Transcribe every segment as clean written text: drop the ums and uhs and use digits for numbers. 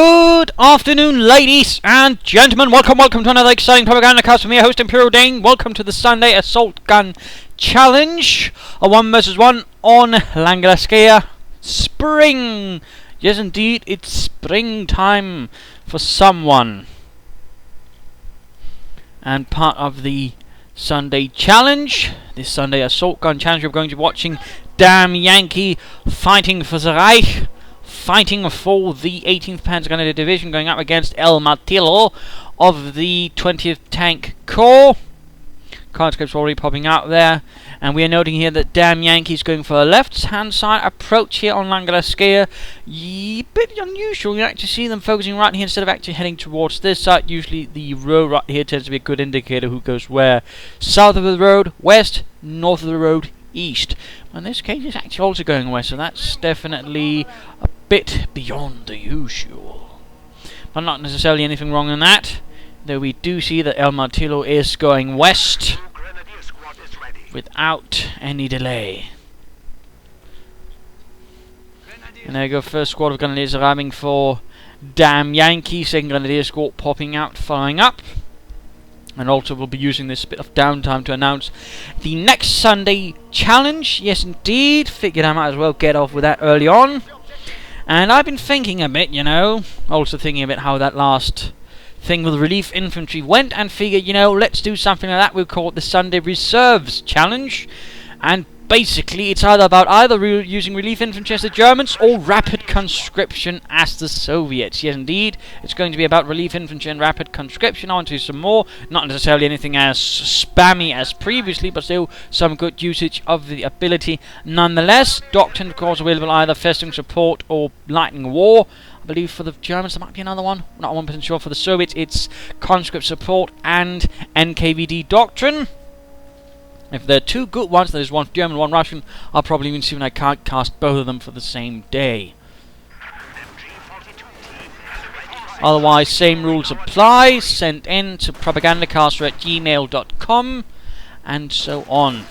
Good afternoon, ladies and gentlemen. Welcome to another exciting Propagandacast from your host, Imperial Dane. Welcome to the Sunday Assault Gun Challenge. A 1 vs 1 on Langalaskia. Spring! Yes, indeed, it's springtime for someone. And part of the Sunday Challenge, this Sunday Assault Gun Challenge, we're going to be watching Yankee fighting for the Reich. Fighting for the 18th Panzer Grenadier Division, going up against Elmarillo of the 20th Tank Corps. Card scripts already popping out there, and we are noting here that Damyankies going for a left-hand side approach here on Langalaskia. Bit unusual, you actually see them focusing right here instead of actually heading towards this side. Usually the road right here tends to be a good indicator who goes where. South of the road, west, north of the road, east. In this case, it's actually also going west, so that's definitely a bit beyond the usual. But not necessarily anything wrong in that, though we do see that Elmarillo is going west without any delay. And there you go, first squad of Grenadiers arriving for Damyankies, second Grenadier squad popping out, firing up. And also we'll be using this bit of downtime to announce the next Sunday challenge. Yes indeed, figured I might as well get off with that early on. And I've been thinking a bit, you know, also thinking a bit how that last thing with relief infantry went, and figured, you know, let's do something like that. We'll call it the Sunday Reserves Challenge. And basically it's either using relief infantry as the Germans or rapid conscription as the Soviets. Yes indeed, it's going to be about relief infantry and rapid conscription. I want to do some more, not necessarily anything as spammy as previously, but still some good usage of the ability nonetheless. Doctrine of course available either Festung Support or Lightning War. I believe for the Germans there might be another one, not 100% sure. For the Soviets it's Conscript Support and NKVD Doctrine. If there are two good ones, there's one German, one Russian, I'll probably even see when I can't cast both of them for the same day. Otherwise, same rules apply. Send in to propagandacast@gmail.com and so on.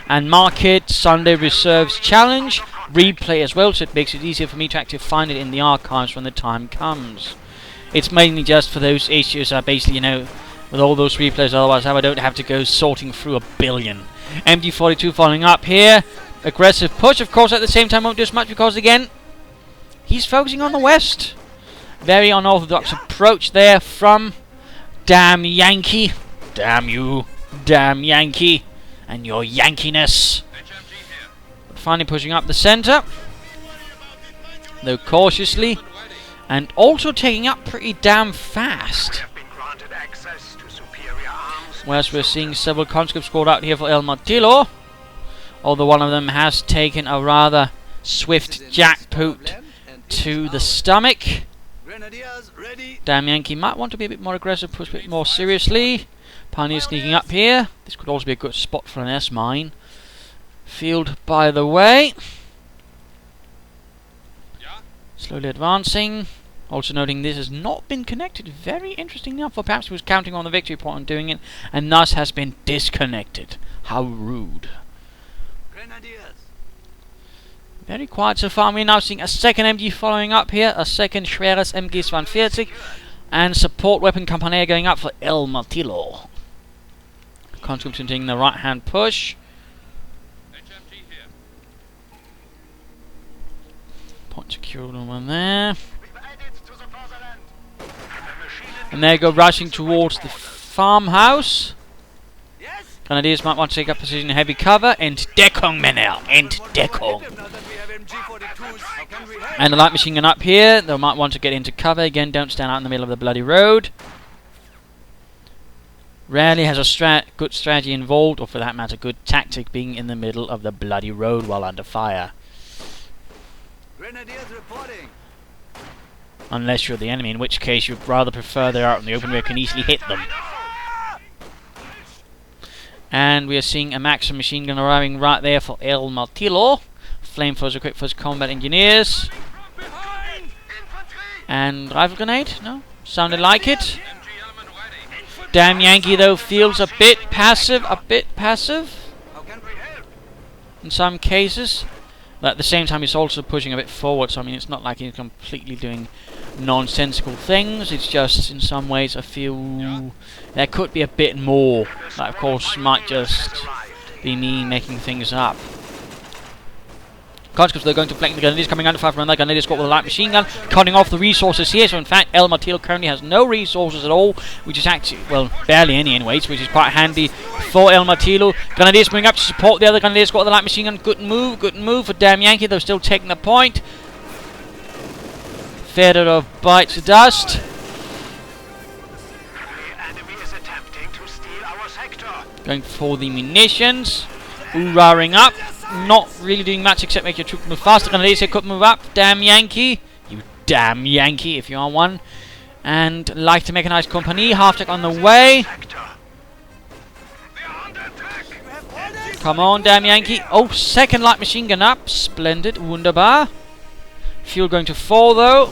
And mark it Sunday Reserves Challenge. Replay as well, so it makes it easier for me to actually find it in the archives when the time comes. It's mainly just for those issues I basically, you know, with all those replays, otherwise how I don't have to go sorting through a billion. MD42 following up here. Aggressive push, of course, at the same time won't do as much because, again, he's focusing on the west. Very unorthodox approach there from Yankee. Damn you, Yankee, and your Yankiness. But finally pushing up the centre, though cautiously, and also taking up pretty damn fast. Whereas we're seeing several conscripts squad out here for Elmarillo, although one of them has taken a rather swift jackpot to the stomach. Yankee might want to be a bit more aggressive, push a bit more seriously. Pioneer sneaking up here. This could also be a good spot for an S-mine. Field by the way. Slowly advancing. Also noting this has not been connected. Very interesting enough, for perhaps he was counting on the victory point and doing it, and thus has been disconnected. How rude. Very quiet so far. We're now seeing a second MG following up here, a second Schweres MG 42, and support weapon Compagnie going up for Elmarillo. Conscripts taking the right hand push. Point secured one there. And there you go, rushing towards the farmhouse. Grenadiers might want to take up position in heavy cover. Entdeckung, Männer! Entdeckung! And the light machine gun up here. They might want to get into cover. Again, don't stand out in the middle of the bloody road. Rarely has a good strategy involved, or for that matter, good tactic, being in the middle of the bloody road while under fire. Grenadiers reporting. Unless you're the enemy, in which case you'd rather prefer they're out in the open where you can easily hit them. And we are seeing a Maxim machine gun arriving right there for Elmarillo. Flamethrowers equipped for his combat engineers. And rifle grenade? No? Sounded like it. Yankee though feels a bit passive. In some cases. But at the same time, he's also pushing a bit forward, so I mean, it's not like he's completely doing nonsensical things. It's just, in some ways, I feel there could be a bit more. That, of course, might just be me making things up. Conscripts, they're going to flank the Grenadiers, coming under fire from another Grenadier squad with a light machine gun, cutting off the resources here. So in fact, Elmarillo currently has no resources at all, which is actually, well, barely any anyways, which is quite handy for Elmarillo. Grenadiers moving up to support the other Grenadier squad with a light machine gun. Good move for Damyankies. They're still taking the point. Theater of bites dust. The enemy is attempting to steal our sector. Going for the munitions. Hoorahing up. Not really doing much except make your troops move faster. Grenadiers here could move up. Damn Yankee. You damn Yankee if you are one. And like to make a nice company. Half-tech on the way. Come on, damn Yankee. Oh, second light machine gun up. Splendid. Wunderbar. Fuel going to fall though.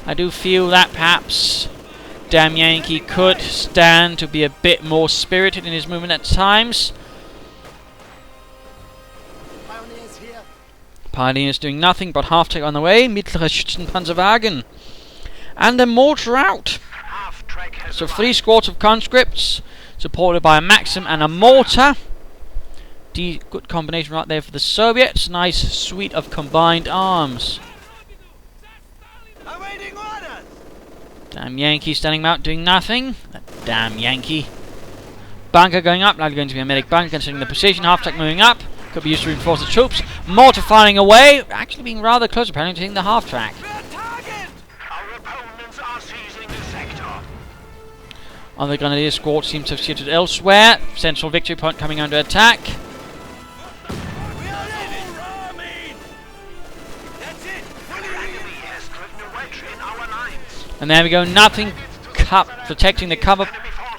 I do feel that perhaps damn Yankee could stand to be a bit more spirited in his movement at times. Pioneers doing nothing but half-tech on the way. Mittlere Schützenpanzerwagen. And the mortar out. So 3 squads of conscripts, supported by a Maxim and a mortar. Good combination right there for the Soviets. Nice suite of combined arms. Damn Yankee standing out doing nothing. That damn Yankee. Bunker going up. Likely going to be a medic bunker considering the position. Half-tech moving up. Could be used to reinforce the troops. Mortar firing away. Actually being rather close apparently to hitting the half-track. Our opponents are seizing the sector. Other Grenadier squad seems to have shifted elsewhere. Central victory point coming under attack. And there we go. Nothing protecting the cover.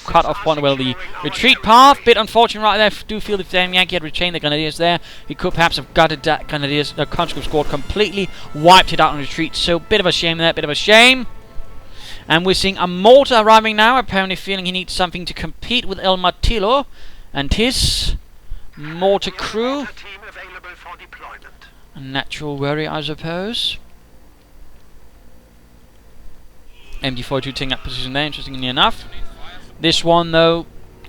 Cut off one, well, the retreat path. Bit unfortunate right there. Do feel if Damyankies had retained the Grenadiers there, he could perhaps have gutted that Grenadiers, the conscript squad completely, wiped it out on retreat. So bit of a shame there, bit of a shame. And we're seeing a mortar arriving now, apparently feeling he needs something to compete with Elmarillo and his mortar crew. A natural worry, I suppose. MD42 taking that position there, interestingly enough. This one, though,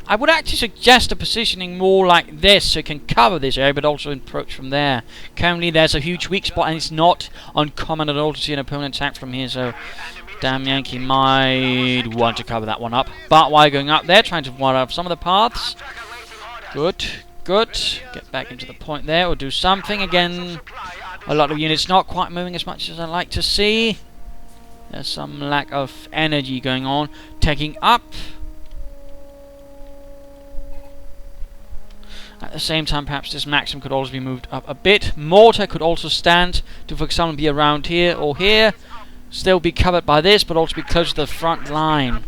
I would actually suggest a positioning more like this, so it can cover this area, but also approach from there. Currently, there's a huge weak spot, and it's not uncommon at all to see an opponent attack from here, so damn Yankee might want to cover that one up. But while going up there, trying to wire up some of the paths. Good, good. Get back into the point there, or do something. Again, a lot of units not quite moving as much as I'd like to see. There's some lack of energy going on. Taking up. At the same time, perhaps this Maxim could also be moved up a bit. Mortar could also stand to, for example, be around here or here. Still be covered by this, but also be close to the front line.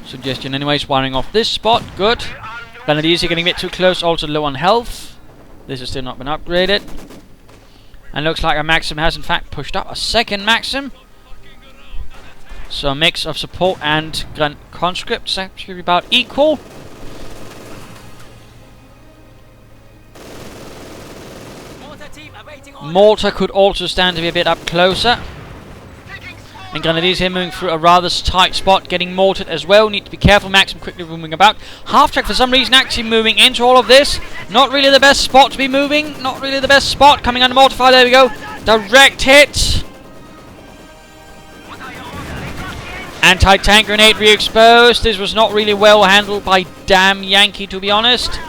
Suggestion anyways, wiring off this spot. Good. Grenadiers are getting a bit too close, also low on health. This has still not been upgraded. And looks like a Maxim has in fact pushed up a second Maxim. So a mix of support and conscripts actually about equal. Mortar could also stand to be a bit up closer. And Grenadiers here moving through a rather tight spot, getting mortared as well. Need to be careful. Maxim quickly moving about. Half-track for some reason actually moving into all of this. Not really the best spot to be moving. Not really the best spot. Coming under mortar fire. There we go. Direct hit. Anti-tank grenade re-exposed. This was not really well handled by damn Yankee, to be honest.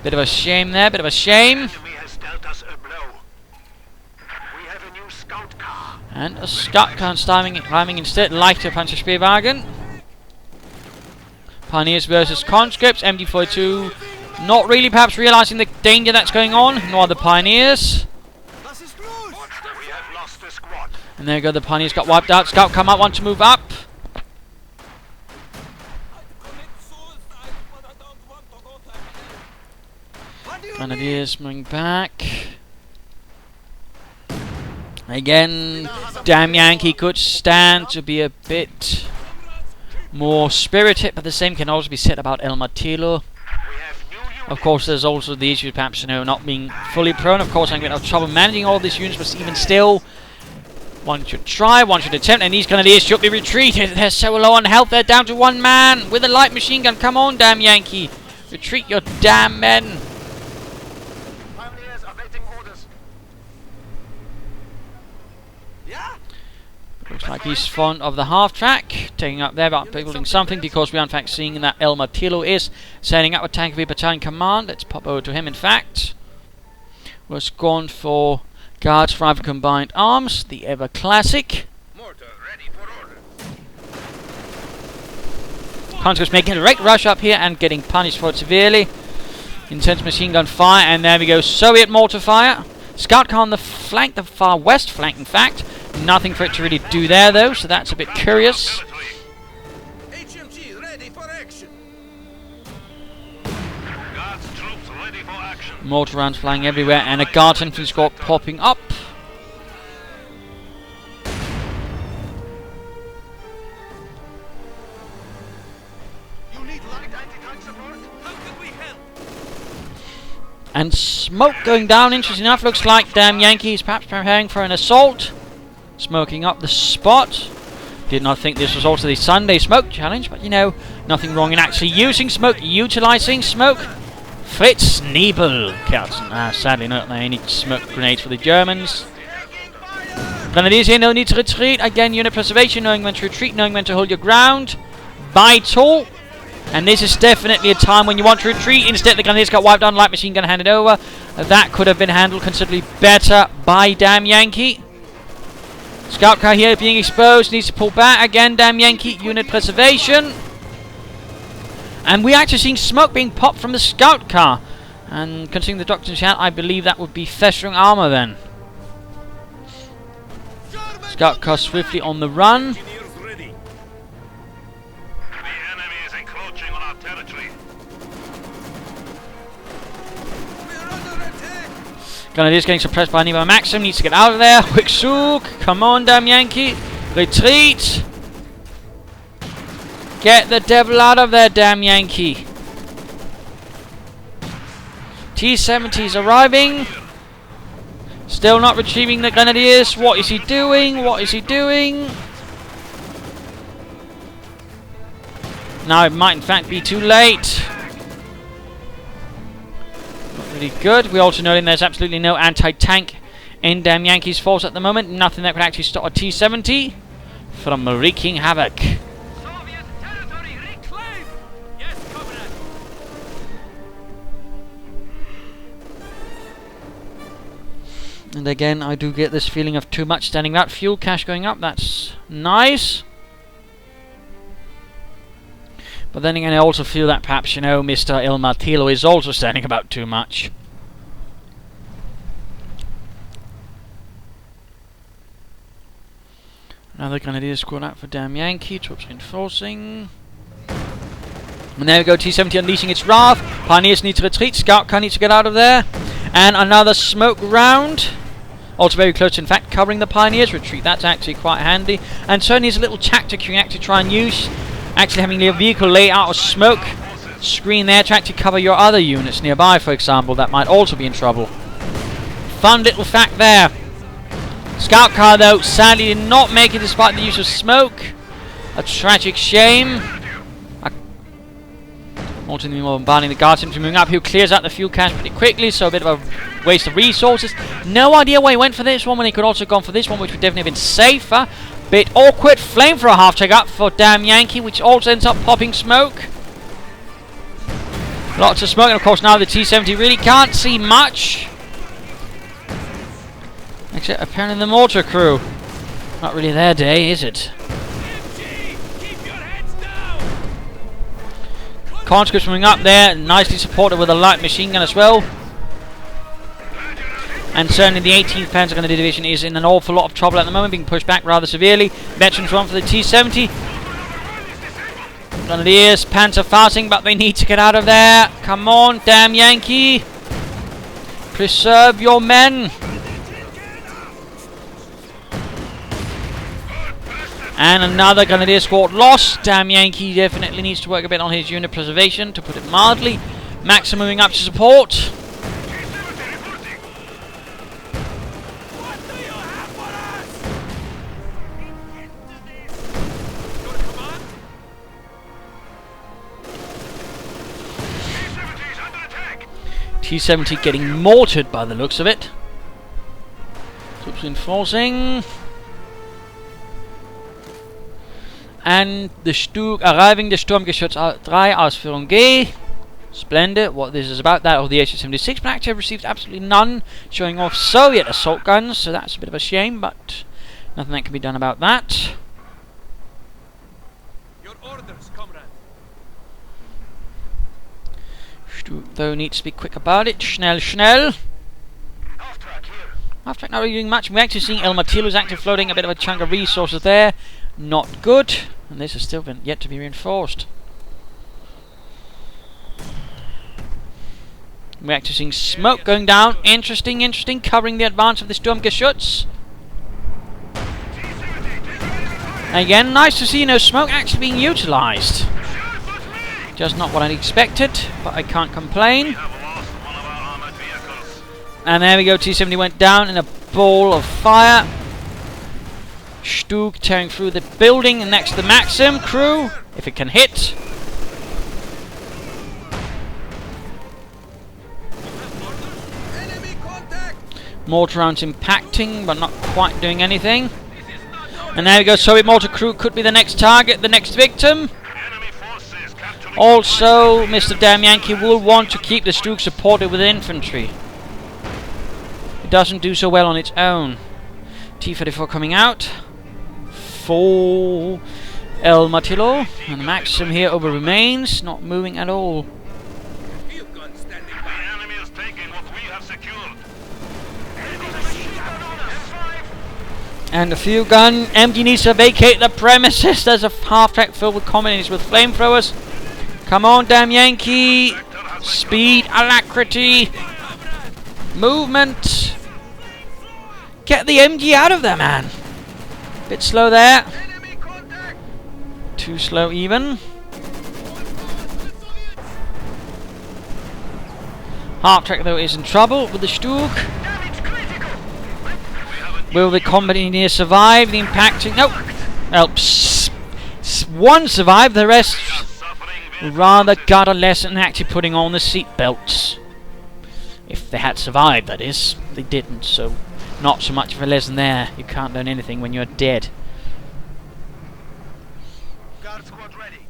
Bit of a shame there. Bit of a shame. And a scout car climbing instead, lighter Panzerspeerwagen. Pioneers versus conscripts. MD42 not really perhaps realizing the danger that's going on, nor the Pioneers. And there you go, the Pioneers got wiped out. Scout come out, want to move up. Grenadiers moving back. Again, damn Yankee could stand to be a bit more spirited, but the same can also be said about Elmarillo. Of course, there's also the issue, perhaps, you know, not being fully prone. Of course, I'm going to have trouble managing all these units, but even still, one should try, one should attempt, and these Grenadiers should be retreated. They're so low on health, they're down to one man with a light machine gun. Come on, damn Yankee. Retreat your damn men. Looks like he's fond of the half-track, taking up there, but building something, because we are in fact seeing that Elmarillo is setting up a tank of battalion command. Let's pop over to him, in fact. Was gone for Guards Rifle Combined Arms, the ever classic. Conscripts making a direct rush up here and getting punished for it severely. Intense machine gun fire, and there we go, Soviet mortar fire. Scout car on the flank, the far west flank, in fact. Nothing for it to really do there, though, so that's a bit curious. HMG ready for action. Mortar rounds flying everywhere, and a Guards infantry squad popping up. You need light anti-tank support? How can we help? And smoke going down, interesting enough. Looks like Damyankies perhaps preparing for an assault. Smoking up the spot. Did not think this was also the Sunday smoke challenge, but you know, nothing wrong in actually using smoke, utilizing smoke. Fritz Nebel. Sadly not any smoke grenades for the Germans. Grenadiers here, no need to retreat. Again, unit preservation, knowing when to retreat, knowing when to hold your ground. Vital. And this is definitely a time when you want to retreat. Instead, the Grenadiers got wiped on, light machine gun handed over. That could have been handled considerably better by Damyankie. Scout car here being exposed, needs to pull back. Again, Damyankie, unit preservation. And we're actually seeing smoke being popped from the scout car. And considering the doctrine chat, I believe that would be festering armor then. Scout car swiftly on the run. The enemy is encroaching on our territory. Grenadiers getting suppressed by Nemo Maxim, needs to get out of there. Quick sook, come on, Damyankie. Retreat. Get the devil out of there, Damyankie. T-70's arriving. Still not retrieving the Grenadiers. What is he doing? What is he doing? Now it might in fact be too late. Not really good. We also know there's absolutely no anti-tank in Damyankie's force at the moment. Nothing that could actually stop a T-70 from wreaking havoc. Soviet territory reclaimed! Yes, comrade! And again, I do get this feeling of too much standing out. Fuel cache going up, that's nice. But then again, I also feel that perhaps, you know, Mr. Elmarillo is also standing about too much. Another Grenadier squad out for Damyankie, troops reinforcing. And there we go, T-70 unleashing its wrath. Pioneers need to retreat, scout car needs to get out of there. And another smoke round. Also very close, in fact, covering the Pioneers. Retreat, that's actually quite handy. And certainly is a little tactic you can actually try and use. Actually having your vehicle lay out of smoke screen there to actually cover your other units nearby, for example, that might also be in trouble. Fun little fact there. Scout car, though, sadly did not make it despite the use of smoke. A tragic shame. Ultimately bombarding the Guards infantry moving up. He clears out the fuel cache pretty quickly, so a bit of a waste of resources. No idea why he went for this one when he could also have gone for this one, which would definitely have been safer. Bit awkward. Flame for a half-check up for Damyankie, which also ends up popping smoke. Lots of smoke, and of course now the T-70 really can't see much. Except apparently the mortar crew. Not really their day, is it? Conscripts moving up there, nicely supported with a light machine gun as well. And certainly the 18th Panzer Grenadier Division is in an awful lot of trouble at the moment, being pushed back rather severely. Veterans run for the T-70. Grenadiers, Panzer Fassing, but they need to get out of there. Come on, Damyankie. Preserve your men. And another Grenadier squad lost. Damn Yankee definitely needs to work a bit on his unit preservation, to put it mildly. Max are moving up to support. T-70 getting mortared by the looks of it. Troops reinforcing. And the Stug arriving, the Sturmgeschütz 3, Ausführung G. Splendid. What this is about, that of the HA-76, but actually I've received absolutely none, showing off Soviet assault guns, so that's a bit of a shame, but nothing that can be done about that. Your orders, comrade. Stug, though, needs to be quick about it. Schnell, schnell. Half-track not really doing much. We're actually seeing Elmarillo is active, floating a bit of a chunk of resources there. Not good. And this has still been yet to be reinforced. We're actually seeing smoke going down. Interesting, interesting. Covering the advance of the Sturmgeschütz. Again, nice to see no smoke actually being utilised. Just not what I'd expected, but I can't complain. And there we go, T-70 went down in a ball of fire. Stug tearing through the building and next to the Maxim crew, if it can hit. Mortar rounds impacting, but not quite doing anything. And there we go, Soviet mortar crew could be the next target, the next victim. Also, Mr. Damyankies will want to keep the Stug supported with infantry. It doesn't do so well on its own. T-34 coming out. For Elmarillo. And the Maxim here over remains, not moving at all. And the field gun, MD needs to vacate the premises. There's a half-track filled with communists with flamethrowers. Come on, damn Yankee. Speed, alacrity, movement. Get the MG out of there, man. Bit slow there. Too slow even. Half-track though is in trouble with the Stug. Will the combat survive the impacting? Nope. Well, one survived, the rest rather got a lesson actually putting on the seat belts. If they had survived, that is. They didn't, so not so much of a lesson there. You can't learn anything when you're dead. Guard squad ready.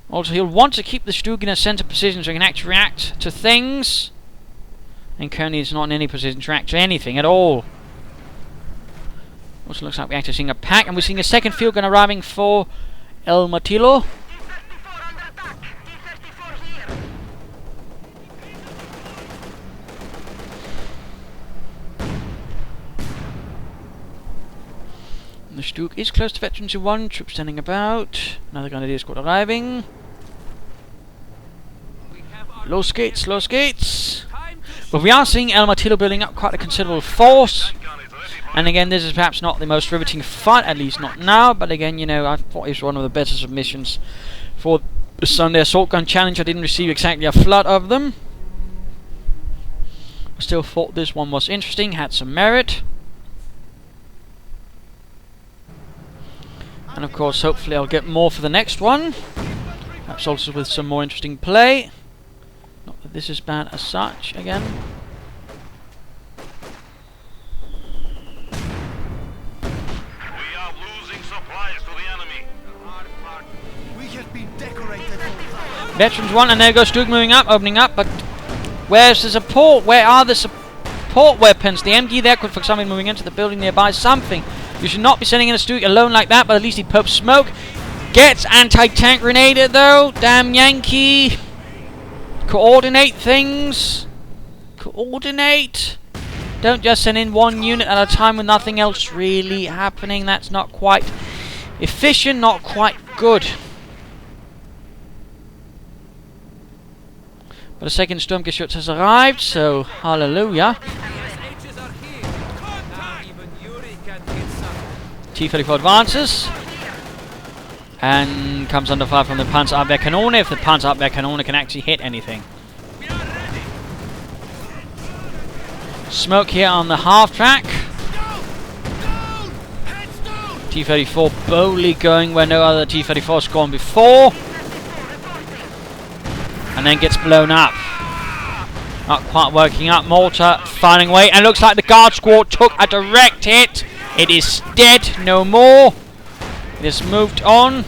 Also, he'll want to keep the Stug in a center position so he can actually react to things. And currently it's not in any position to react to anything at all. Also looks like we're actually seeing a pack, and we're seeing a second field gun arriving for Elmarillo. The Stug is close to Veterans 1, troops standing about. Another Grenadier squad arriving. Low skates, low skates. But we are seeing Elmarillo building up quite a considerable force. And again, this is perhaps not the most riveting fight, at least not now. But again, you know, I thought it was one of the better submissions for the Sunday Assault Gun Challenge. I didn't receive exactly a flood of them. I still thought this one was interesting, had some merit. And of course, hopefully I'll get more for the next one. Perhaps also with some more interesting play. Not that this is bad as such, again. We are losing supplies to the enemy. We have been decorated. Veterans 1, and there goes Stug moving up, opening up, but where's the support? Where are the support weapons? The MG there could, for example, moving into the building nearby, something. You should not be sending in a Stug alone like that, but at least he pokes smoke. Gets anti-tank grenaded though. Damn Yankee. Coordinate things. Coordinate. Don't just send in one unit at a time with nothing else really happening. That's not quite efficient, not quite good. But a second Sturmgeschütz has arrived, so hallelujah. T-34 advances and comes under fire from the Panzerabwehrkanone, if the Panzerabwehrkanone can actually hit anything. Smoke here on the half track. T-34 boldly going where no other T-34 has gone before, and then gets blown up. Not quite working out. Mortar firing away, and looks like the guard squad took a direct hit. It is dead, no more. It has moved on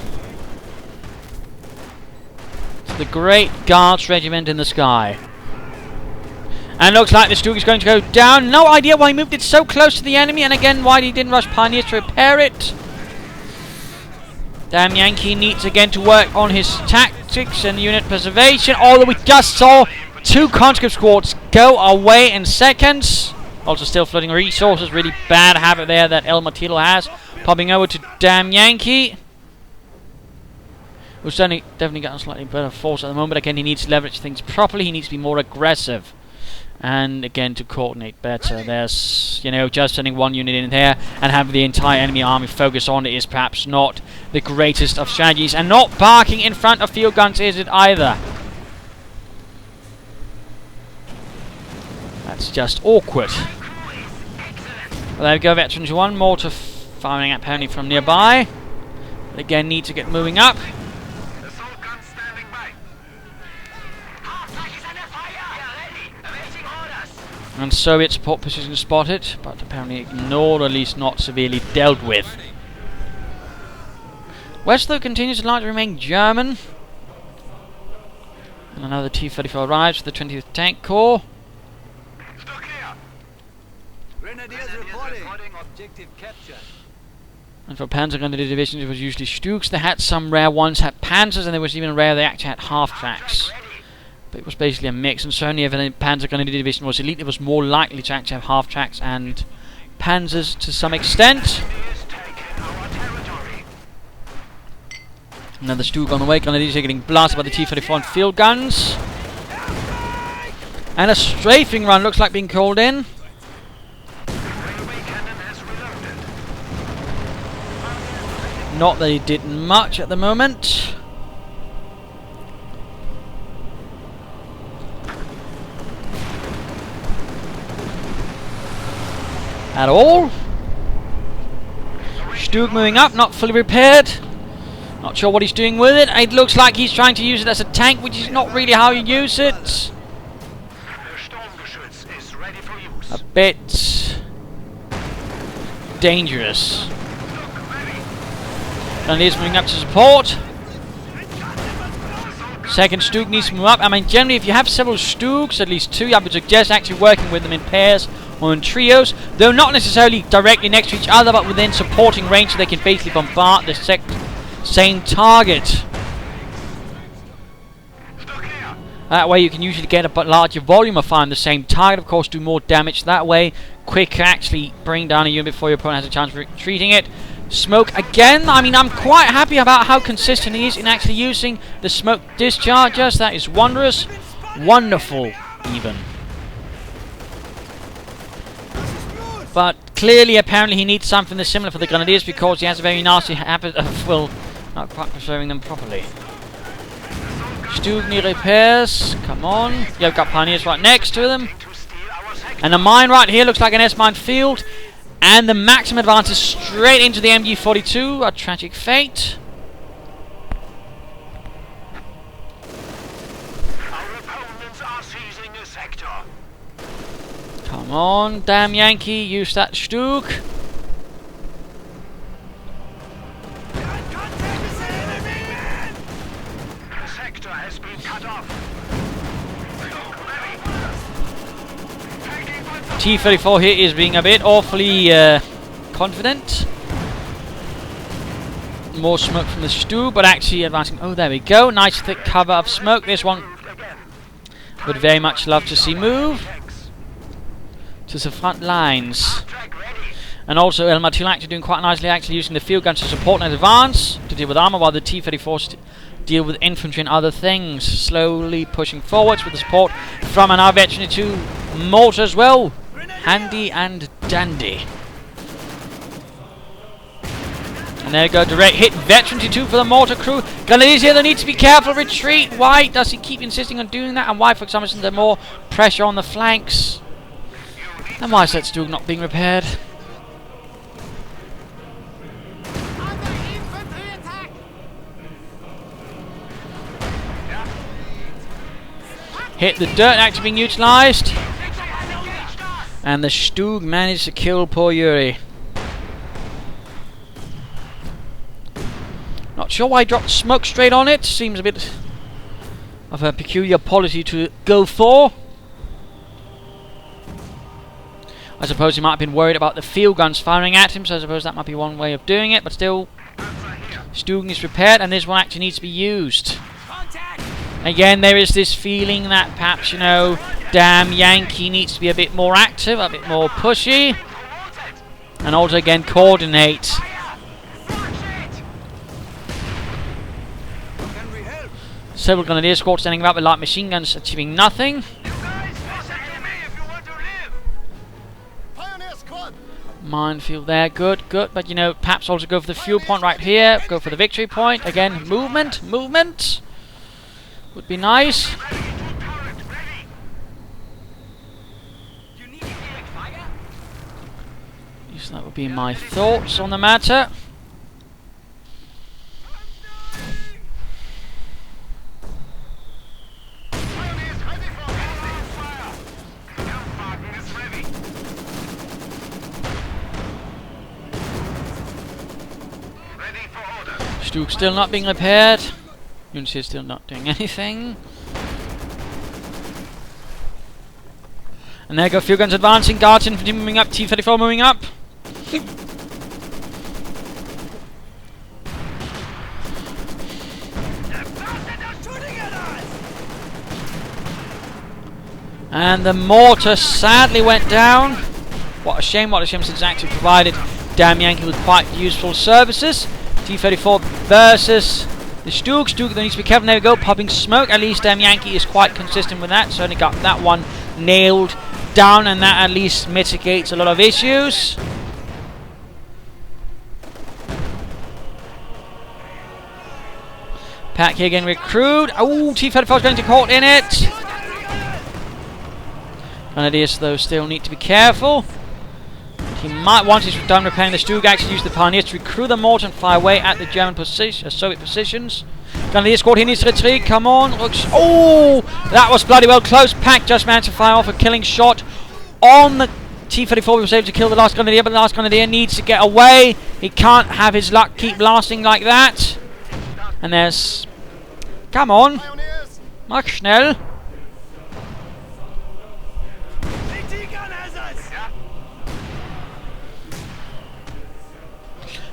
to the Great Guards Regiment in the sky. And looks like the Stug is going to go down. No idea why he moved it so close to the enemy, and again why he didn't rush Pioneers to repair it. Damyankies needs again to work on his tactics and unit preservation, although we just saw 2 conscript squads go away in seconds. Also still flooding resources, really bad habit there that Elmarillo has. Popping over to Damyankies, who's definitely got a slightly better force at the moment. Again, he needs to leverage things properly, he needs to be more aggressive. And again, to coordinate better. There's, you know, just sending one unit in there and having the entire enemy army focus on it is perhaps not the greatest of strategies. And not parking in front of field guns is it either. That's just awkward. Well, there we go, veterans 1. Mortar firing apparently from nearby. But again, need to get moving up. And Soviet support position spotted, but apparently ignored, or at least not severely dealt with. West, though, continues to largely remain German. And another T-34 arrives for the 20th Tank Corps. Grenadiers reporting. Objective capture. And for Panzer Grenadier divisions, it was usually Stugs. They had some rare ones, had Panzers, and there was even rare they actually had half-tracks. But it was basically a mix, and certainly if the Panzer Grenadier division was elite, it was more likely to actually have half-tracks and Panzers to some extent. Another Stug on the way. Grenadiers are getting blasted by the T-34 and field guns. And a strafing run looks like being called in. Not that he did much at the moment. At all. Stug moving up, not fully repaired. Not sure what he's doing with it. It looks like he's trying to use it as a tank, which is not really how you use it. A bit dangerous. Grenadiers moving up to support. Second Stug needs to move up. I mean, generally, if you have several Stugs, at least 2, I would suggest actually working with them in pairs or in trios, though not necessarily directly next to each other, but within supporting range so they can basically bombard the same target. That way you can usually get a larger volume of fire on the same target, of course do more damage that way, quicker actually bring down a unit before your opponent has a chance of retreating it. Smoke again. I mean, I'm quite happy about how consistent he is in actually using the smoke dischargers. That is wondrous. Wonderful, even. But clearly, apparently, he needs something similar for the Grenadiers because he has a very nasty habit of, well, not quite preserving them properly. Stug near repairs. Come on. You've got Pioneers right next to them. And the mine right here looks like an S-mine field. And the maximum advance is straight into the MG-42. A tragic fate. Come on, Damyankies, use that Stug. Sector has been cut off. T-34 here is being a bit awfully confident. More smoke from the Stug, but actually advancing. Oh, there we go. Nice thick cover of smoke. This one would very much love to see move to the front lines. And also Elmarillo actually doing quite nicely, actually using the field guns to support and advance to deal with armor, while the T-34s deal with infantry and other things. Slowly pushing forwards with the support from an veteran 2 mortar as well. Handy and dandy. And there we go, direct hit. Veteran 2 for the mortar crew. Grenadiers here, they need to be careful. Retreat. Why does he keep insisting on doing that? And why, for some reason, there's more pressure on the flanks? And why is that Stug not being repaired? Hit the dirt, actually being utilised. And the Stug managed to kill poor Yuri. Not sure why he dropped smoke straight on it. Seems a bit of a peculiar policy to go for. I suppose he might have been worried about the field guns firing at him, so I suppose that might be one way of doing it. But still, Stug is repaired, and this one actually needs to be used. Again, there is this feeling that perhaps, you know, Damn Yankee needs to be a bit more active, a bit more pushy, and also again coordinate. Several Grenadier squads standing about with light machine guns achieving nothing. Minefield there, good, good, but you know, perhaps also go for the fuel point right here, go for the victory point. Again, movement would be nice. So that would be my thoughts on the matter. Stug still not being repaired. Units is still not doing anything. And there go field guns advancing, guards infantry moving up, T-34 moving up. And the mortar sadly went down. What a shame, since it's actually provided Damyankies with quite useful services. T-34 versus the Stug. Stug, there needs to be careful. There we go, popping smoke. At least Yankee is quite consistent with that. Certainly got that one nailed down, and that at least mitigates a lot of issues. Pack here again recruit. Oh, T-34 is going to caught in it. Grenadiers, though, still need to be careful. He might, once he's done repairing the Stug, actually use the Pioneers to recruit the mortar and fire away at the German position, Soviet positions. Grenadier squad, he needs to retreat. Come on. Oh, that was bloody well close. Pack just managed to fire off a killing shot on the T-34. He was able to kill the last Grenadier, but the last Grenadier needs to get away. He can't have his luck keep lasting like that. And there's... Come on. Mach schnell.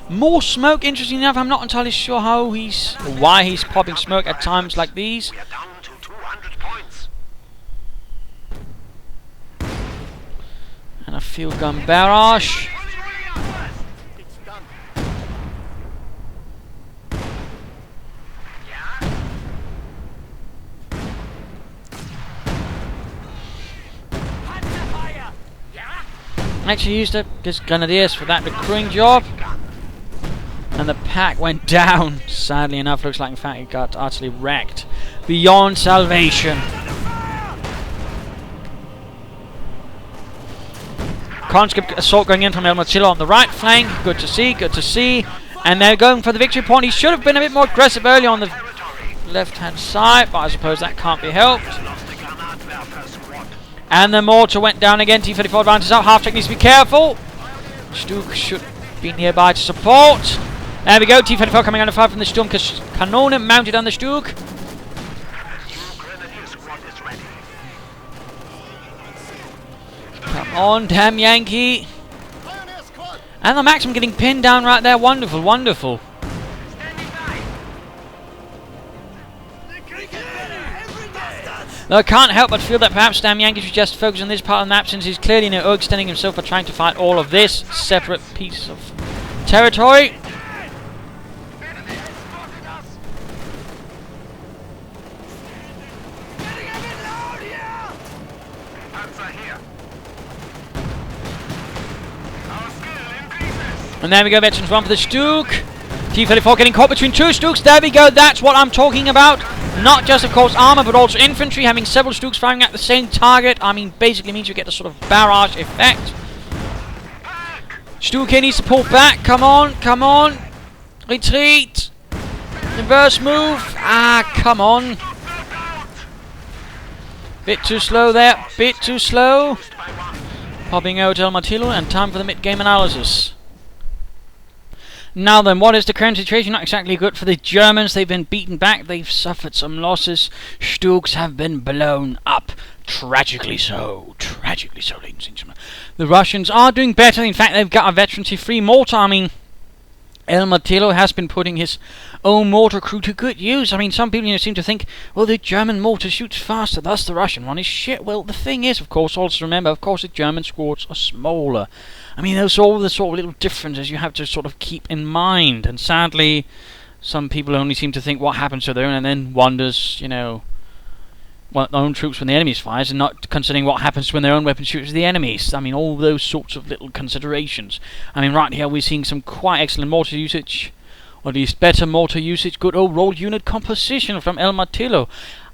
More smoke, interesting enough. I'm not entirely sure why he's popping smoke at times like these. We are down to 200 points. And a field gun barrage. Actually used his Grenadiers for that recruiting job. And the pack went down. Sadly enough, looks like in fact it got utterly wrecked. Beyond salvation. Conscript assault going in from Elmarillo on the right flank. Good to see, good to see. And they're going for the victory point. He should have been a bit more aggressive early on the left-hand side, but I suppose that can't be helped. And the mortar went down again. T-34 advances out. Half-check needs to be careful. Stug should be nearby to support. There we go. T-34 coming under fire from the Sturmkanone mounted on the Stug. Come on, damn Yankee. And the Maxim getting pinned down right there. Wonderful, wonderful. Though I can't help but feel that perhaps Damyankies should just focus on this part of the map, since he's clearly extending himself for trying to fight all of this separate piece of territory. And there we go, veterans run for the Stug. T-34 getting caught between two Stugs. There we go. That's what I'm talking about. Not just, of course, armor, but also infantry. Having several Stugs firing at the same target. I mean, basically means you get a sort of barrage effect. Stug here needs to pull back. Come on, come on. Retreat. Reverse move. Ah, come on. Bit too slow there. Bit too slow. Popping out Elmarillo, and time for the mid-game analysis. Now then, what is the current situation? Not exactly good for the Germans. They've been beaten back. They've suffered some losses. Stugs have been blown up. Tragically so. Tragically so, ladies and gentlemen. The Russians are doing better. In fact, they've got a veterancy-free mortar. I mean, Elmarillo has been putting his own mortar crew to good use. I mean, some people seem to think, well, the German mortar shoots faster, thus the Russian one is shit. Well, the thing is, of course, also remember, of course, the German squads are smaller. I mean, those are all the sort of little differences you have to sort of keep in mind. And sadly, some people only seem to think what happens to their own and then wonders, their own troops when the enemy's fires, and not considering what happens when their own weapons shoots the enemies. I mean, all those sorts of little considerations. I mean, right here we're seeing some quite excellent mortar usage, or at least better mortar usage. Good old roll unit composition from Elmarillo.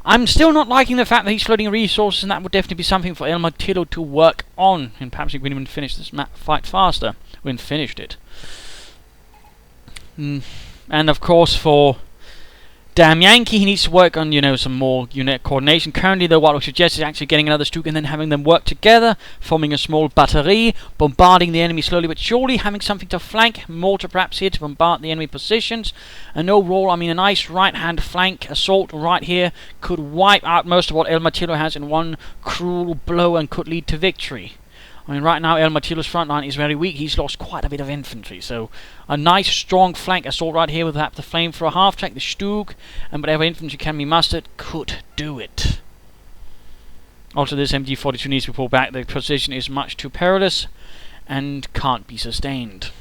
I'm still not liking the fact that he's flooding resources, and that would definitely be something for Elmarillo to work on. And perhaps he could even finish this fight faster when finished it. And of course, for Damyankies, he needs to work on, some more unit coordination. Currently, though, what I would suggest is actually getting another Stug and then having them work together, forming a small battery, bombarding the enemy slowly but surely, having something to flank, mortar perhaps here to bombard the enemy positions. And overall, I mean, a nice right-hand flank assault right here could wipe out most of what Elmarillo has in one cruel blow and could lead to victory. I mean, right now, Elmarillo's front line is very weak. He's lost quite a bit of infantry. So, a nice, strong flank assault right here with perhaps the flame for a half-track, the Stug, and whatever infantry can be mustered could do it. Also, this MG42 needs to be pulled back. The position is much too perilous and can't be sustained.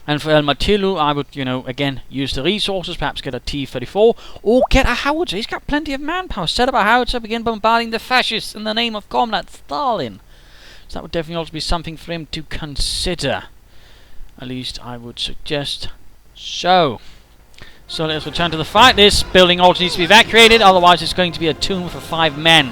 And for Elmarillo, I would, again, use the resources, perhaps get a T-34, or get a howitzer. He's got plenty of manpower. Set up a howitzer, begin bombarding the fascists in the name of Comrade Stalin. So that would definitely also be something for him to consider. At least I would suggest so. So let's return to the fight. This building also needs to be evacuated, otherwise it's going to be a tomb for 5 men.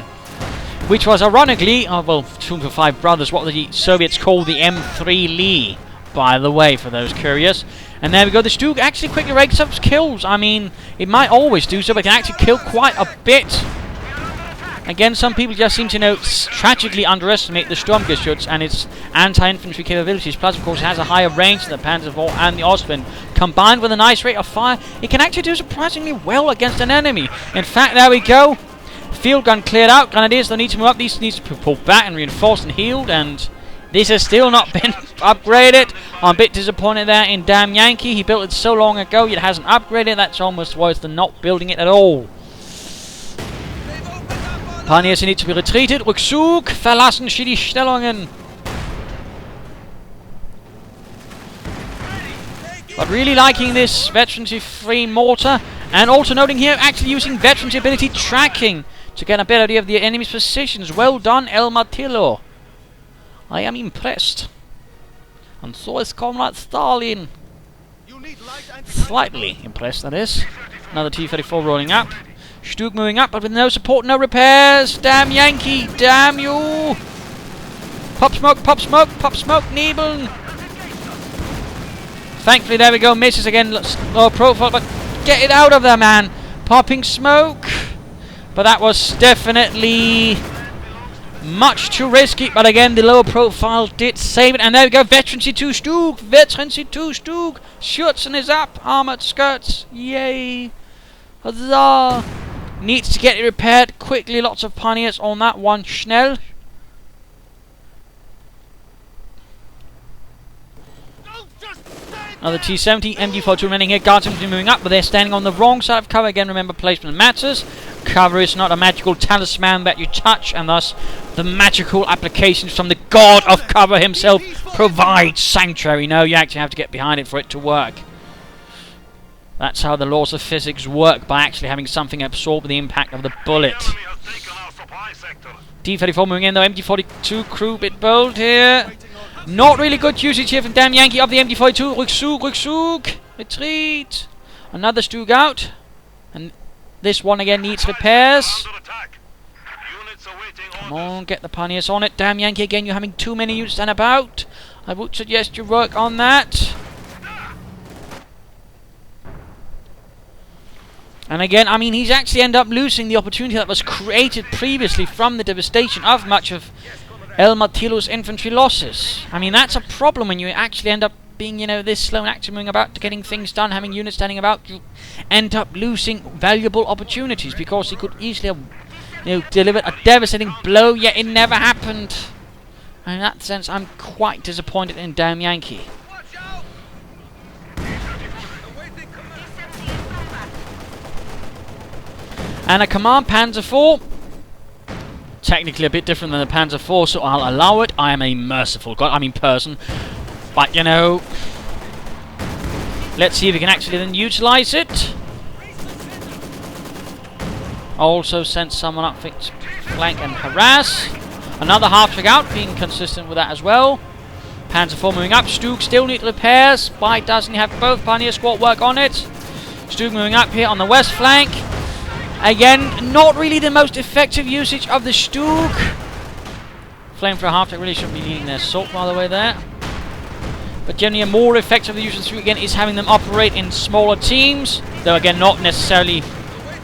Which was ironically, tomb for 5 brothers, what the Soviets called the M3 Lee, by the way, for those curious. And there we go, the Stug actually quickly rakes up kills. I mean, it might always do so, but it can actually kill quite a bit. Again, some people just seem to tragically underestimate the Sturmgeschütz and its anti-infantry capabilities. Plus, of course, it has a higher range than the Panzer IV and the Ostwind. Combined with a nice rate of fire, it can actually do surprisingly well against an enemy. In fact, there we go. Field gun cleared out. Grenadiers don't need to move up. These needs to be pulled back and reinforced and healed. And this has still not been upgraded. I'm a bit disappointed there in Damyankies. He built it so long ago, it hasn't upgraded. That's almost worse than not building it at all. Pioneers need to be retreated. Rückzug. Verlassen Sie die Stellungen. But really liking this veterancy-free mortar. And also noting here, actually using veterancy ability tracking to get a better idea of the enemy's positions. Well done, Elmarillo. I am impressed. And so is Comrade Stalin. Slightly impressed, that is. Another T-34 rolling up. Stug moving up, but with no support, no repairs. Damn Yankee, damn you! Pop smoke, pop smoke, pop smoke, Nebeln! Thankfully, there we go, misses again, low profile, but get it out of there, man! Popping smoke! But that was definitely much too risky, but again, the lower profile did save it, and there we go, Veterancy 2 Stug! Veterancy 2 Stug! Schürzen is up, armored skirts, yay! Huzzah! Needs to get it repaired quickly. Lots of pioneers on that one. Schnell. Another T-70. MG42 remaining here. Guards are moving up, but they're standing on the wrong side of cover. Again, remember, placement matters. Cover is not a magical talisman that you touch, and thus the magical applications from the god of cover himself provide sanctuary. No, you actually have to get behind it for it to work. That's how the laws of physics work, by actually having something absorb the impact of the bullet. T-34 moving in though, MG42 crew bit bold here. Not really good usage here from Damyankies of the MG42. Rückzug, Rückzug. Retreat! Another Stug out. And this one again needs repairs. Under attack. Units awaiting Come orders. on, get the pioneers on it. Damn Yankee again, you're having too many units stand about. I would suggest you work on that. And again, I mean, he's actually ended up losing the opportunity that was created previously from the devastation of much of Elmarillo's infantry losses. I mean, that's a problem when you actually end up being, you know, this slow and actually moving about to getting things done, having units standing about. You end up losing valuable opportunities because he could easily have, you know, delivered a devastating blow, yet it never happened. And in that sense, I'm quite disappointed in Damn Yankee. And a command Panzer IV, technically a bit different than the Panzer IV, so I'll allow it. I am a merciful person, but you know, let's see if we can actually then utilize it. Also send someone up to flank and harass. Another half-track out, being consistent with that as well. Panzer IV moving up. Stug still need repairs. Why doesn't he have both Pioneer Squad work on it? Stug moving up here on the west flank. Again, not really the most effective usage of the Stug. Flamethrower half-track really shouldn't be needing their assault, by the way, there. But generally a more effective use of the Stug, again, is having them operate in smaller teams. Though, again, not necessarily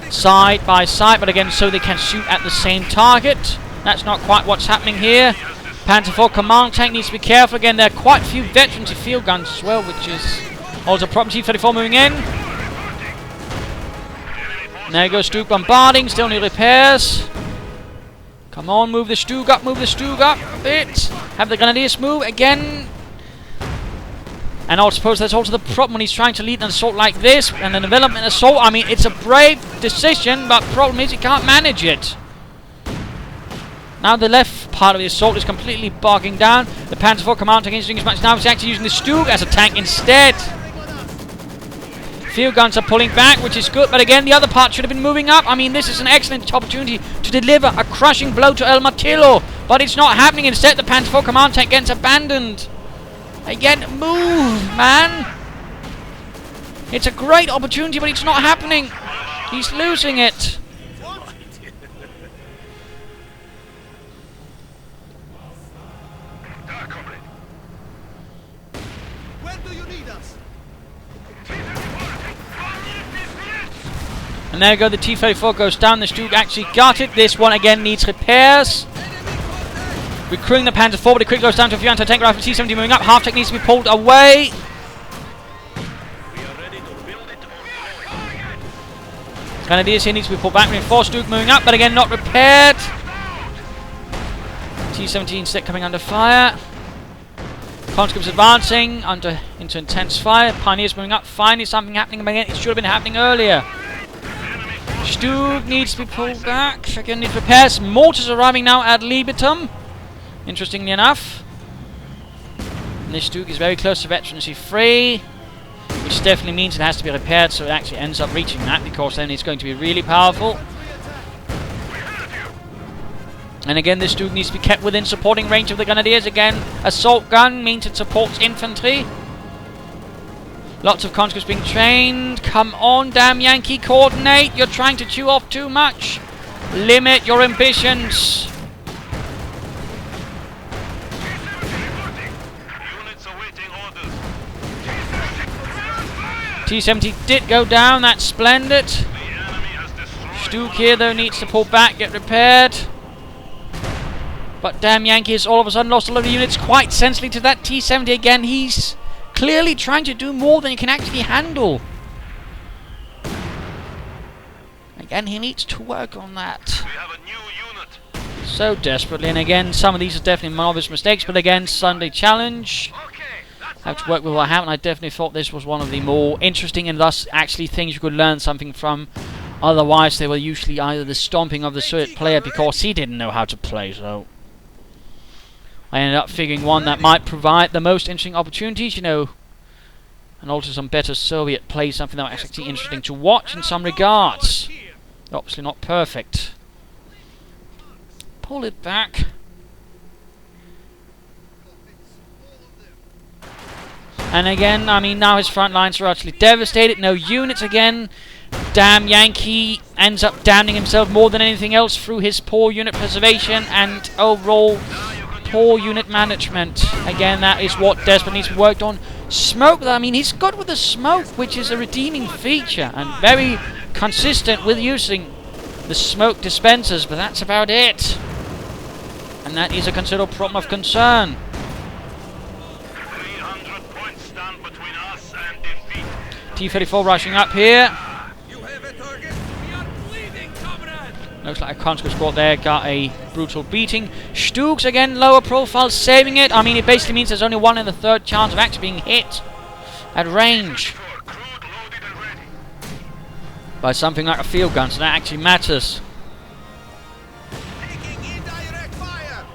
side by side, but again, so they can shoot at the same target. That's not quite what's happening here. Panzer IV command tank needs to be careful. Again, there are quite a few veterans of field guns as well, which is also a problem. T-34 moving in. And there goes Stug bombarding. Still need repairs. Come on, move the Stug up. Move the Stug up a bit. Have the Grenadiers move again. And I suppose that's also the problem when he's trying to lead an assault like this. And a development assault, I mean, it's a brave decision, but the problem is he can't manage it. Now the left part of the assault is completely bogging down. The Panzer IV command tank isn't doing as much now. He's actually using the Stug as a tank instead. Field guns are pulling back, which is good. But again, the other part should have been moving up. I mean, this is an excellent opportunity to deliver a crushing blow to Elmarillo. But it's not happening. Instead, the Panzer IV command tank gets abandoned. Again, move, man. It's a great opportunity, but it's not happening. He's losing it. And there we go, the T-34 goes down, the Stug actually got it. This one again needs repairs. Recruiting the Panzer IV, but it quickly goes down to a few anti-tank rifles. T-70 moving up, half-tank needs to be pulled away. Grenadiers here needs to be pulled back, reinforced. Stug moving up, but again not repaired. T-17 instead coming under fire. Conscripts advancing into intense fire. Pioneers moving up, finally something happening, but again it should have been happening earlier. Stug needs to be pulled back. Again, needs repairs. Mortars arriving now at Libitum. Interestingly enough. And this Stug is very close to veterancy 3. Which definitely means it has to be repaired, so it actually ends up reaching that, because then it's going to be really powerful. And again, this Stug needs to be kept within supporting range of the Grenadiers. Again, assault gun means it supports infantry. Lots of conscripts being trained. Come on, damn Yankee, coordinate. You're trying to chew off too much. Limit your ambitions. T-70 did go down. That's splendid. Stug here, though, needs to pull back, get repaired. But damn Yankee has all of a sudden lost a lot of units quite sensibly to that T-70 again. He's clearly trying to do more than he can actually handle. Again, he needs to work on that. We have a new unit. So desperately, and again, some of these are definitely obvious mistakes, but again, Sunday challenge. Have to work with what happened. I definitely thought this was one of the more interesting and thus actually things you could learn something from. Otherwise, they were usually either the stomping of the Soviet player because he didn't know how to play, so I ended up figuring one that might provide the most interesting opportunities, you know, and also some better Soviet play, something that was actually interesting to watch in some regards. Obviously not perfect. Pull it back. And again, I mean, now his front lines are actually devastated. No units again. Damn Yankee ends up damning himself more than anything else through his poor unit preservation and overall poor unit management. Again, that is what desperately needs to be worked on. Smoke, I mean, he's good with the smoke, which is a redeeming feature and very consistent with using the smoke dispensers, but that's about it. And that is a considerable problem of concern. 300 points stand between us and defeat. T-34 rushing up here. You have a target. We are bleeding, comrade. Looks like a conscript squad there got a brutal beating. Stugs again, lower profile, saving it. I mean, it basically means there's only 1 in a third chance of actually being hit at range Crude loaded and ready. by something like a field gun, so that actually matters. Taking indirect fire.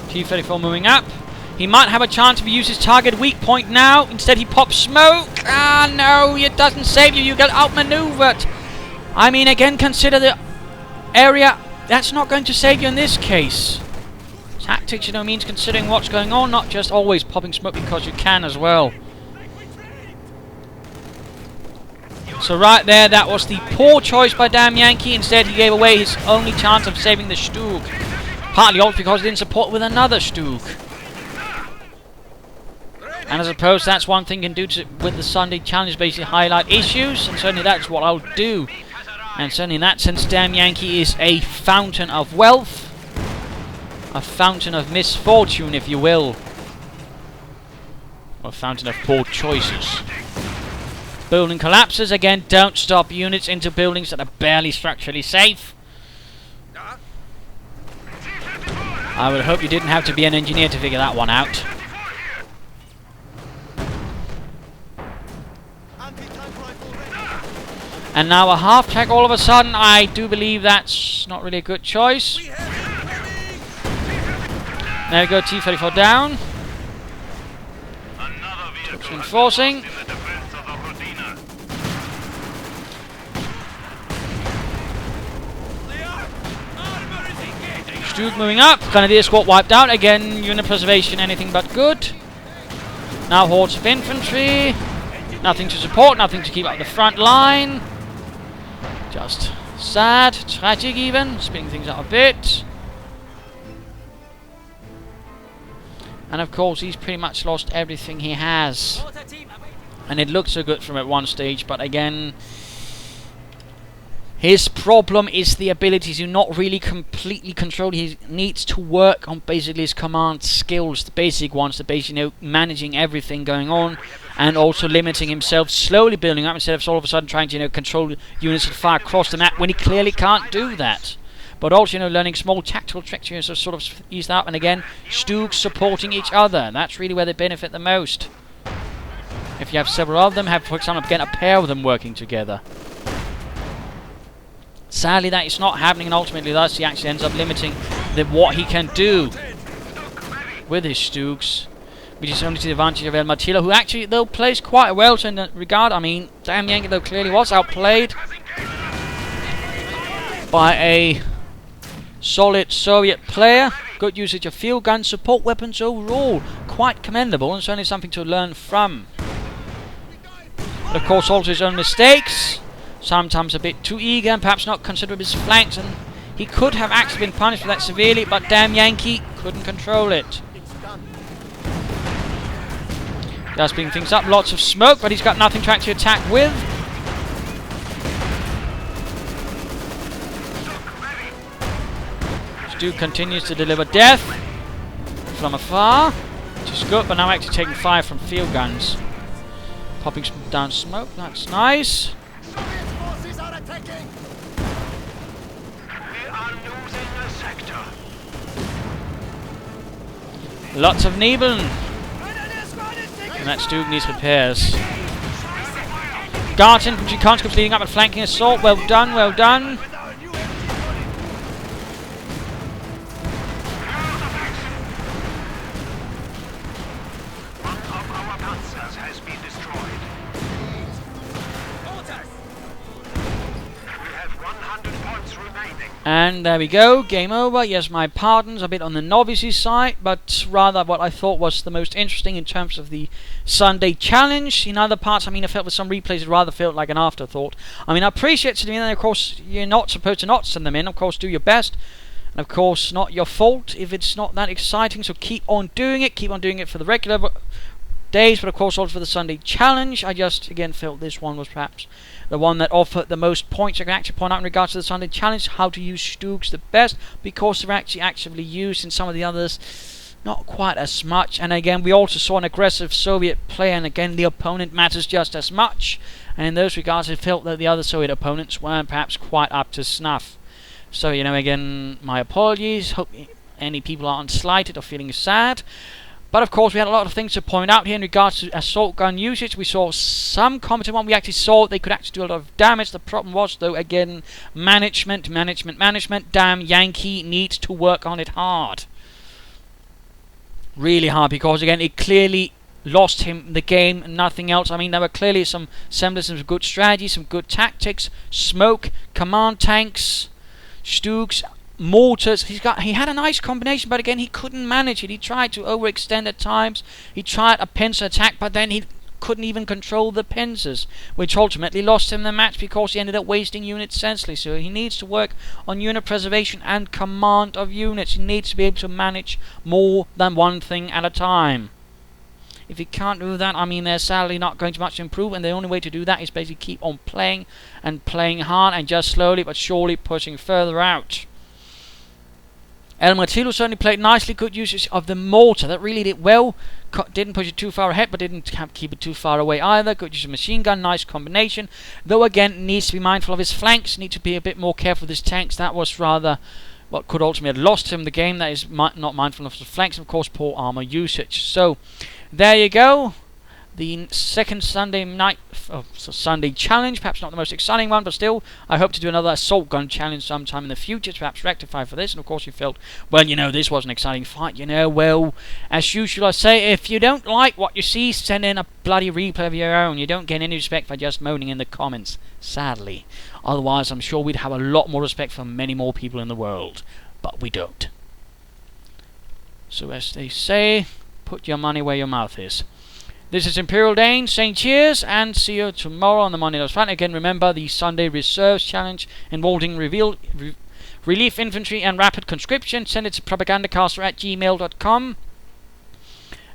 T-34 moving up. He might have a chance if he uses target weak point now. Instead he pops smoke. Ah no, it doesn't save you. You get outmaneuvered. I mean, again, consider the area. That's not going to save you in this case. Tactics, you know, means considering what's going on, not just always popping smoke because you can as well. So right there, that was the poor choice by Damyankies. Instead, he gave away his only chance of saving the Stug. Partly also because he didn't support with another Stug. And I suppose that's one thing you can do with the Sunday challenge, basically highlight issues, and certainly that's what I'll do. And certainly in that sense, Damyankies is a fountain of wealth. A fountain of misfortune, if you will. Or a fountain of poor choices. Building collapses. Again, don't stop units into buildings that are barely structurally safe. I would hope you didn't have to be an engineer to figure that one out. And now a half track all of a sudden. I do believe that's not really a good choice. There we go, T-34 down. Troops reinforcing. Stug moving up. Grenadier squad wiped out. Again, unit preservation, anything but good. Now hordes of infantry. Nothing to support, nothing to keep up the front line. Just sad, tragic even, spinning things out a bit. And of course he's pretty much lost everything he has. And it looked so good from at one stage, but again, his problem is the ability to not really completely control. He needs to work on basically his command skills, the basic ones, the basic, you know, managing everything going on, and also limiting himself, slowly building up instead of all of a sudden trying to, you know, control units that far across the map when he clearly can't do that. But also, you know, learning small tactical tricks, you know, so sort of ease that up. And again, Stugs supporting each other. That's really where they benefit the most. If you have several of them, have, for example, again, a pair of them working together. Sadly, that is not happening, and ultimately, thus he actually ends up limiting what he can do with his Stugs, which is only to the advantage of Elmarillo, who actually, though, plays quite well in that regard. I mean, Damyankies, though, clearly was outplayed by a solid Soviet player. Good usage of field guns, support weapons overall. Quite commendable, and certainly something to learn from. But of course, also his own mistakes. Sometimes a bit too eager and perhaps not considerate of his flanks, and he could have actually been punished for that severely, but Damyankies couldn't control it. Just picking things up, lots of smoke, but he's got nothing to actually attack with. Stug continues to deliver death from afar, which is good, but now actually taking fire from field guns. Popping down smoke, that's nice. Lots of Nebeln. And that Stug needs repairs. Guards infantry conscripts leading up and flanking assault. Well done, well done. We have 100 points remaining. And there we go, game over. Yes, my pardons, a bit on the novices side, but rather what I thought was the most interesting in terms of the Sunday challenge. In other parts, I mean, I felt with some replays it rather felt like an afterthought. I mean, I appreciate sending them in, of course, you're not supposed to not send them in, of course, do your best. And of course, not your fault if it's not that exciting, so keep on doing it for the regular days, but of course also for the Sunday challenge. I just, again, felt this one was perhaps the one that offered the most points. I can actually point out in regards to the Sunday challenge how to use Stugs the best, because they're actually actively used in some of the others not quite as much. And again, we also saw an aggressive Soviet player, and again the opponent matters just as much, and in those regards I felt that the other Soviet opponents weren't perhaps quite up to snuff. So, you know, again, my apologies. Hope any people aren't slighted or feeling sad. But of course, we had a lot of things to point out here in regards to assault gun usage. We saw some competent one. We actually saw they could actually do a lot of damage. The problem was, though, again, management. Damn Yankee needs to work on it hard. Really hard, because again, it clearly lost him the game, nothing else. I mean, there were clearly some semblances of good strategy, some good tactics, smoke, command tanks, Stugs, mortars. He had a nice combination, but again he couldn't manage it. He tried to overextend at times. He tried a pincer attack, but then he couldn't even control the pincers, which ultimately lost him the match because he ended up wasting units senselessly. So he needs to work on unit preservation and command of units. He needs to be able to manage more than one thing at a time. If he can't do that, I mean, they're sadly not going to much improve, and the only way to do that is basically keep on playing and playing hard and just slowly but surely pushing further out. Elmarillo certainly played nicely, good usage of the mortar. That really did well. Didn't push it too far ahead, but didn't keep it too far away either. Good use of machine gun, nice combination. Though again, needs to be mindful of his flanks, needs to be a bit more careful with his tanks. That was rather what could ultimately have lost him the game. That is not mindful of the flanks, and of course poor armor usage. So, there you go. The second Sunday night, Sunday challenge, perhaps not the most exciting one, but still, I hope to do another assault gun challenge sometime in the future to perhaps rectify for this. And of course, you felt, well, you know, this was an exciting fight. You know, well, as usual, I say, if you don't like what you see, send in a bloody replay of your own. You don't get any respect for just moaning in the comments, sadly. Otherwise, I'm sure we'd have a lot more respect for many more people in the world, but we don't. So, as they say, put your money where your mouth is. This is Imperial Dane saying cheers and see you tomorrow on the Monday Night Fight. Again, remember the Sunday Reserves Challenge involving relief infantry and rapid conscription. Send it to propagandacast@gmail.com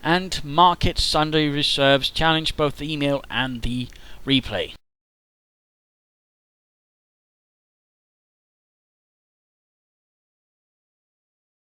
and mark it Sunday Reserves Challenge, both the email and the replay.